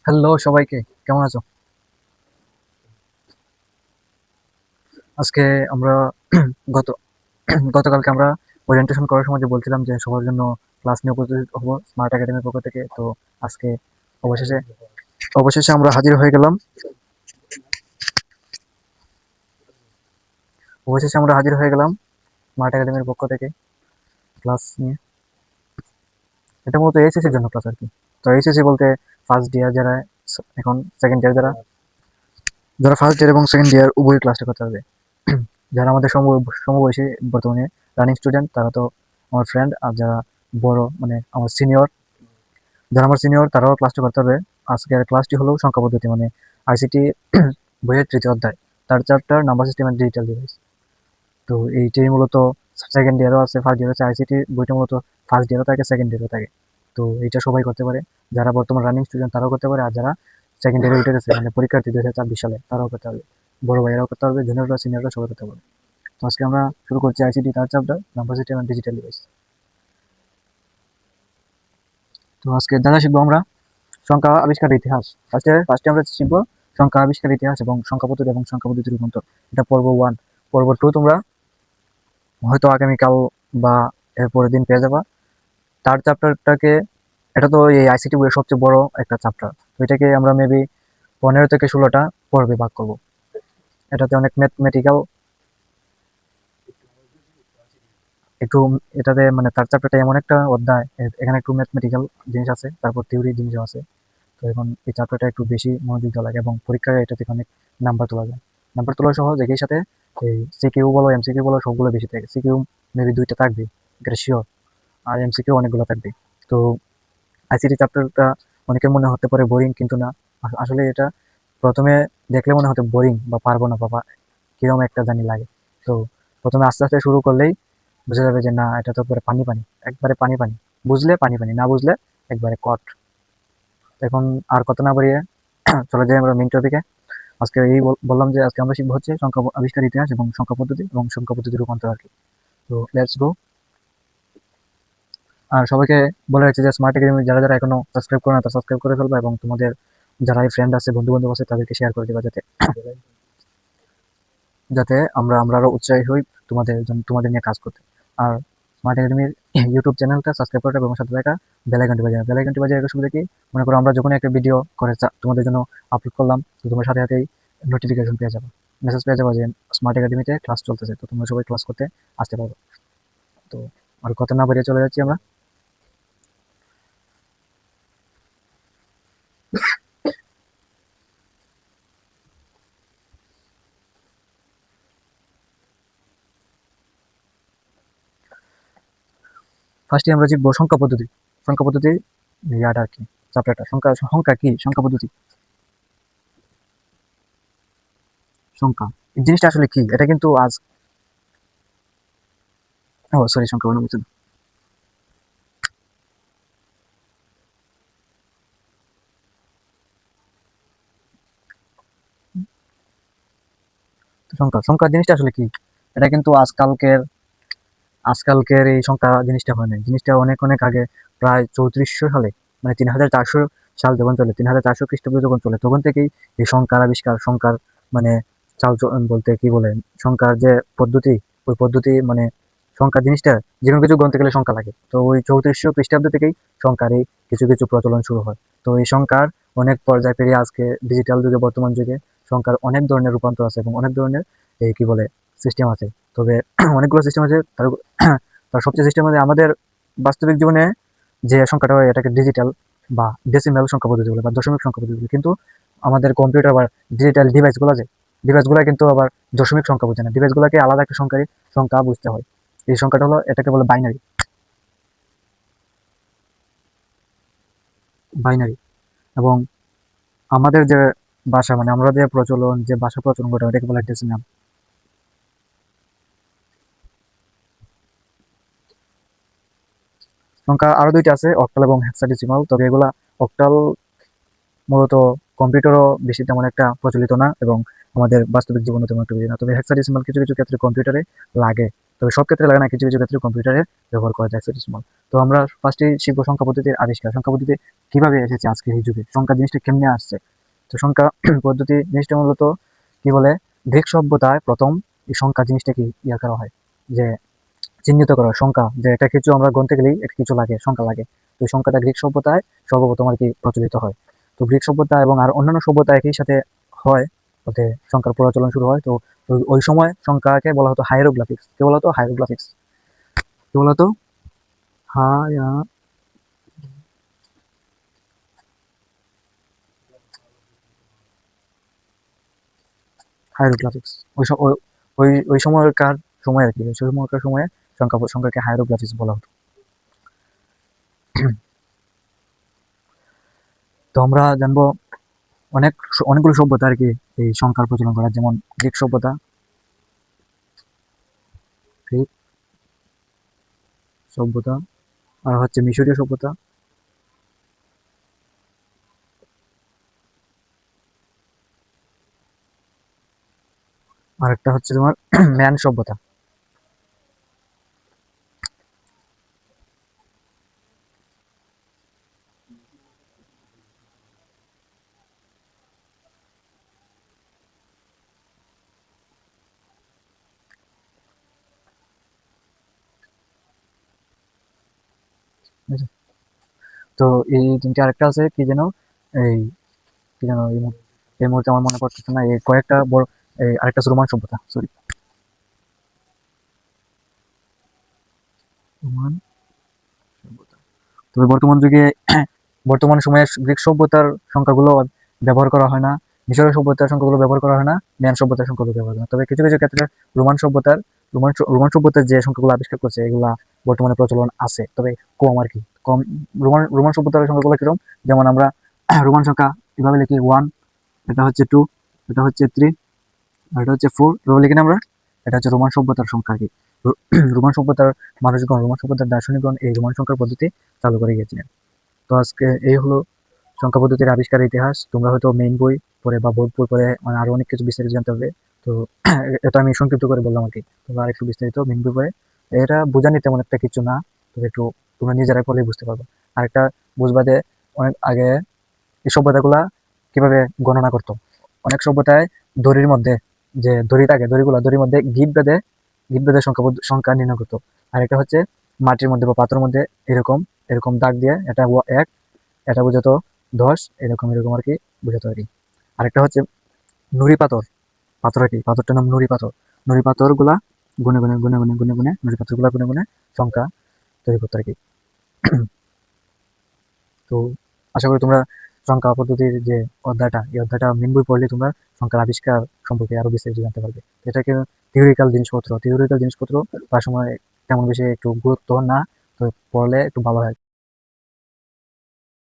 Hello সবাইকে, কেমন আছো? আজকে আমরা গত গতকালকে আমরা ওরিয়েন্টেশন করার সময় যে বলছিলাম যে সবার জন্য ক্লাস নিয়ে উপস্থিত হবো স্মার্ট একাডেমির পক্ষ থেকে। তো আজকে অবশেষে অবশেষে আমরা হাজির হয়ে গেলাম। অবশেষে আমরা হাজির হয়ে গেলাম স্মার্ট একাডেমির পক্ষ থেকে ক্লাস নিয়ে। এটা মূলত এইচএসসির জন্য ক্লাস আর কি। তো এইচএসসি বলতে ফার্স্ট ইয়ার যারা, এখন সেকেন্ড ইয়ার যারা, যারা ফার্স্ট ইয়ার এবং সেকেন্ড ইয়ার উভয় ক্লাসটা করতে হবে। যারা আমাদের সমবয়সী বর্তমানে রানিং স্টুডেন্ট তারা তো আমার ফ্রেন্ড, আর যারা বড় মানে আমার সিনিয়র, যারা আমার সিনিয়র তারাও ক্লাসটা করতে হবে। আজকের ক্লাসটি হলো সংখ্যা পদ্ধতি মানে আইসিটি বইয়ের তৃতীয় অধ্যায়, তার chapter number system and digital device. তো এইটি মূলত সেকেন্ড ইয়ারও আছে, ফার্স্ট ইয়ার আছে। আইসিটি বইটা মূলত ফার্স্ট ইয়ারও থাকে, সেকেন্ড ইয়ারও থাকে। তো এইটা সবাই করতে পারে, যারা বর্তমান রানিং স্টুডেন্ট তারাও করতে পারে, আর যারা সেকেন্ড ইয়ারে উঠে গেছে মানে পরীক্ষার্থী 2024 সালে তারাও করতে পারবে। বড় ভাইয়েরাও করতে পারবে, জুনিয়ররা সিনিয়ররা সবাই করতে পারবে। তো আজকে আমরা শুরু করছি আইসিটি তার chapter number system and digital device. তো আজকে দেখা শিখবো আমরা সংখ্যা আবিষ্কারের ইতিহাস। ফার্স্টে আমরা শিখবো সংখ্যা আবিষ্কারের ইতিহাস এবং সংখ্যা পদ্ধতি এবং সংখ্যা পদ্ধতির রূপান্তর। এটা পর্ব 1। পর্ব 2 তোমরা হয়তো আগামীকাল বা এর পরের দিন পেয়ে যাবা। তার চ্যাপ্টারটাকে, এটা তো এই আইসিটি বইয়ের সবচেয়ে বড় একটা চ্যাপ্টার। তো এটাকে আমরা মেবি 15 থেকে 16টা পর্বে ভাগ করবো। এটাতে অনেক ম্যাথমেটিক্যাল একটু, এটাতে মানে তার চ্যাপ্টারটা এমন একটা অধ্যায়, এখানে একটু ম্যাথমেটিক্যাল জিনিস আছে, তারপর থিওরি জিনিসও আছে। তো এখন এই চ্যাপ্টারটা একটু বেশি মনোযোগ দেওয়া লাগে এবং পরীক্ষায় এটা থেকে অনেক নাম্বার তোলা যায়। নাম্বার তোলা সহ একই সাথে এই সিকিউ বলো এমসিকিউ বলো সবগুলো বেশি থাকে। সিকিউ মেবি 2টা থাকবে, এটা শিওর। আর এমসিকিউ অনেকগুলো থাকবে। তো আইসিটি চ্যাপ্টারটা অনেকের মনে হতে পারে বোরিং, কিন্তু না। আসলে এটা প্রথমে দেখলে মনে হতে বোরিং বা পারবো না বাবা, কিরকম একটা জানি লাগে। তো প্রথমে আস্তে আস্তে শুরু করলেই বোঝা যাবে যে না, এটা তো পুরো পানি পানি, একবারে পানি পানি। বুঝলে পানি পানি, না বুঝলে একবারে কট। এখন আর কত না বাড়িয়ে চলে যাই আমরা মেইন টপিকে। আজকে এই বললাম যে আজকে আমরা শিখবো হচ্ছে সংখ্যা আবিষ্কার ইতিহাস এবং সংখ্যা পদ্ধতি এবং সংখ্যা পদ্ধতির রূপান্তর আর কি। তো লেটস গো। আর সবাইকে বলে রাখছি যে স্মার্ট একাডেমি যারা যারা এখনো সাবস্ক্রাইব করে না তারা সাবস্ক্রাইব করে ফেলবা, এবং তোমাদের যারা ফ্রেন্ড আছে বন্ধু বান্ধব আছে তাদেরকে শেয়ার করে দিবা, যাতে যাতে আমরা আরো উৎসাহী হই তোমাদের জন্য, তোমাদের নিয়ে কাজ করতে। আর স্মার্ট একাডেমির ইউটিউব চ্যানেলটা সাবস্ক্রাইব করে এবং সাথে থাকা বেল আইকনটি বাজিয়ে রাখার সুবিধা কি, মনে করো আমরা যখন একটা ভিডিও করে তোমাদের জন্য আপলোড করলাম, তো তোমার সাথে সাথেই নোটিফিকেশন পেয়ে যাবে, মেসেজ পেয়ে যাবে যে স্মার্ট একাডেমিতে ক্লাস চলতেছে, তো তোমরা সবাই ক্লাস করতে আসতে পারবে। তো আর কথা না বাড়িয়ে চলে যাচ্ছি আমরা। ফার্স্টে আমরা শিখবো সংখ্যা পদ্ধতি। সংখ্যা পদ্ধতি ইয়াটা আর কি, চ্যাপ্টারটা সংখ্যা। সংখ্যা কি, সংখ্যা পদ্ধতি, সংখ্যা এই জিনিসটা আসলে কি, এটা কিন্তু আজ, ও সরি, সংখ্যা অনুমোচন। সংখ্যা সংখ্যা জিনিসটা আসলে কি, এটা কিন্তু আজকালকের এই সংখ্যা জিনিসটা হয় না। জিনিসটা অনেক অনেক আগে, প্রায় 3400 সালে, মানে 3400 সাল যখন চলে, 3400 খ্রিস্টাব্দ যখন চলে, তখন থেকেই এই সংখ্যার আবিষ্কার। সংখ্যার মানে বলতে কি বলে, সংখ্যার যে পদ্ধতি, ওই পদ্ধতি মানে সংখ্যা জিনিসটা, যে কোনো কিছু গণতে গেলে সংখ্যা লাগে। তো ওই 3400 খ্রিস্টাব্দ থেকেই সংখ্যার এই কিছু কিছু প্রচলন শুরু হয়। তো এই সংখ্যার অনেক পর্যায় পেরিয়ে আজকে ডিজিটাল যুগে, বর্তমান যুগে সংখ্যার অনেক ধরনের রূপান্তর আছে এবং অনেক ধরনের এই কি বলে সিস্টেম আছে। তবে অনেকগুলো সিস্টেম আছে, তার তার সবচেয়ে সিস্টেম আছে আমাদের বাস্তবিক জীবনে যে সংখ্যাটা হয় এটাকে ডিজিটাল বা ডেসিমাল সংখ্যা পদ্ধতি বলে, বা দশমিক সংখ্যা পদ্ধতি বলে। কিন্তু আমাদের কম্পিউটার বা ডিজিটাল ডিভাইসগুলো আছে, ডিভাইসগুলো কিন্তু আবার দশমিক সংখ্যা বোঝে না, ডিভাইসগুলোকে আলাদা একটা সংখ্যা বুঝতে হয়। এই সংখ্যাটা হলো, এটাকে বলে বাইনারি। বাইনারি এবং আমাদের যে ভাষা মানে আমরা যে প্রচলন, যে ভাষা প্রচলন ঘটে এটাকে বলে ডেসিমাল। সংখ্যা আরো দুইটা আছে, অক্টাল এবং হেক্সাডেসিমাল। তবে এগুলা অক্টাল মূলত কম্পিউটারও বেশি তেমন একটা প্রচলিত না, এবং আমাদের বাস্তবিক জীবনে তেমন একটা বেশি না। তবে হেক্সাডেসিমাল কিছু কিছু ক্ষেত্রে কম্পিউটারে লাগে। তবে সব ক্ষেত্রে লাগে না, কিছু কিছু ক্ষেত্রে কম্পিউটারের ব্যবহার করা যায় হেক্সাডেসিমাল। তো আমরা ফার্স্টেই শিখবো সংখ্যা পদ্ধতির আবিষ্কার, সংখ্যা পদ্ধতি কিভাবে এসেছে আজকের এই যুগে, সংখ্যা জিনিসটা কেমনে আসছে। তো সংখ্যা পদ্ধতি জিনিসটা মূলত কি বলে, গ্রিক সভ্যতায় প্রথম এই সংখ্যা জিনিসটা কি ইয়া করা হয়, যে চিহ্নিত করা হয় সংখ্যা, যে এটা কিছু আমরা গণতে গেলেই একটা কিছু লাগে, সংখ্যা লাগে। তো এই সংখ্যাটা গ্রিক সভ্যতায় সর্বপ্রথম আর কি প্রচলিত হয়। তো গ্রিক সভ্যতা এবং আর অন্যান্য সভ্যতা একই সাথে হয়, ওতে সংখ্যার প্রচলন শুরু হয়। তো ওই সময় সংখ্যাকে বলা হতো হাইরোগ্রাফিক্স। কি বলা হতো? হাইরোগ্রাফিক্স। কি বলা হতো? হায়া হাইরোগ্রাফিক্স। ওই সময়কার সময় আর কি, ওই সময়কার সময়ে সংখ্যাকে হাইরোগ্রাফিক্স বলা হতো। তো আমরা জানবো অনেকগুলো সভ্যতা আর কি এই সংখ্যার প্রচলন করা, যেমন গ্রিক সভ্যতা, গ্রিক সভ্যতা, আর হচ্ছে মিশরীয় সভ্যতা, আর একটা হচ্ছে তোমার ম্যান সভ্যতা। ঠিক আছে? তো এই তিনটে, আরেকটা আছে কি যেন, এই কি যেন, এই মুহূর্তে আমার মনে পড়তেছে না, এই কয়েকটা বড়, এই আরেকটা আছে রোমান সভ্যতা, সরি, রোমান সভ্যতা। তবে বর্তমান যুগে বর্তমান সময়ে গ্রিক সভ্যতার সংখ্যাগুলো ব্যবহার করা হয় না, মিশরের সভ্যতার সংখ্যাগুলো ব্যবহার করা হয় না, ম্যান সভ্যতার সংখ্যাগুলো ব্যবহার করা হয়। তবে কিছু কিছু ক্ষেত্রে রোমান সভ্যতার রোমান সভ্যতার যে সংখ্যাগুলো আবিষ্কার করছে এগুলা বর্তমানে প্রচলন আছে, তবে কম আর কি, কম। রোমান সভ্যতার সংখ্যাগুলো কিরকম, যেমন আমরা রোমান সংখ্যা এভাবে লিখি, 1, এটা হচ্ছে 2, এটা হচ্ছে 3, আর এটা হচ্ছে 4, এভাবে লিখি না আমরা। এটা হচ্ছে রোমান সভ্যতার সংখ্যা আর কি। রোমান সভ্যতার মানুষগণ, রোমান সভ্যতার দার্শনিকগণ এই রোমান সংখ্যার পদ্ধতি চালু করে গিয়েছিলেন। তো আজকে এই হলো সংখ্যা পদ্ধতির আবিষ্কারের ইতিহাস। তোমরা হয়তো মেইন বই পড়ে বা বোর্ড বই পড়ে মানে আরো অনেক কিছু বিস্তারিত জানতে হবে। তো এটা আমি সংক্ষিপ্ত করে বললাম আর কি, তোমরা আরেকটু বিস্তারিত মেইন বই পড়ে, এটা বোঝানি তেমন একটা কিছু না, তবে একটু তোমরা নিজেরাই পড়লেই বুঝতে পারবে। আরেকটা বুঝবা যে অনেক আগে এই সভ্যতাগুলা কিভাবে গণনা করতো। অনেক সভ্যতায় দড়ির মধ্যে, যে দড়ি থাকে, দড়ির মধ্যে গিট বেঁধে সংখ্যা নির্ণয় করতো। আর এটা হচ্ছে মাটির মধ্যে বা পাথরের মধ্যে এরকম এরকম দাগ দিয়ে, এটা 1, এটা বোঝাতো 10, এরকম এরকম আর কি বোঝাতো আর কি। আরেকটা হচ্ছে নুড়ি পাথর, পাথর আর কি, পাথরটার নাম নুড়ি পাথর। নুড়ি পাথর গুলা গুনে গুনে নুড়ি পাথর গুলা গুনে গুনে সংখ্যা তৈরি করতো আর কি। তো আশা করি তোমরা সংখ্যা পদ্ধতির যে অধ্যায়টা, এই অধ্যায়টা মেন বই পড়লে তোমরা সংখ্যার আবিষ্কার সম্পর্কে আরো বিস্তারিত জানতে পারবে। এটাকে থিওরিক্যাল জিনিসপত্র প্রায় সময় তেমন বেশি একটু গুরুত্ব না, তো পড়লে একটু ভালো হয়।